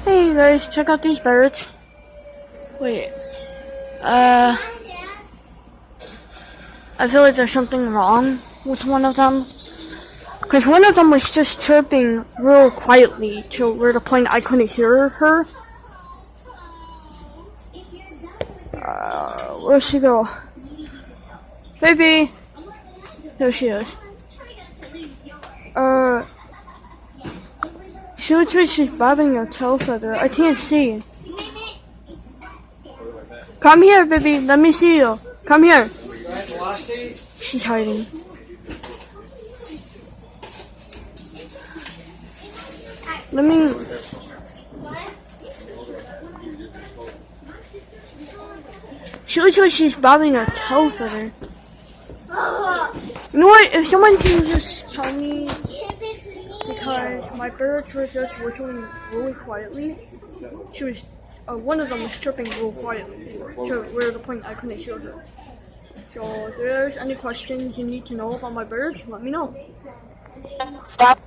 Hey guys, check out these birds. Wait, I feel like there's something wrong with one of them. Because one of them was just chirping real quietly to where the point I couldn't hear her. Where'd she go? Baby! There she is. She looks like she's bobbing her tail feather. I can't see. Come here, baby. Let me see you. Come here. She's hiding. Let me... She looks like she's bobbing her tail feather. You know what? If someone can just tell me, because my birds were just whistling really quietly. She was, one of them was chirping real quietly to where the point I couldn't hear her. So if there's any questions you need to know about my birds, let me know. Stop.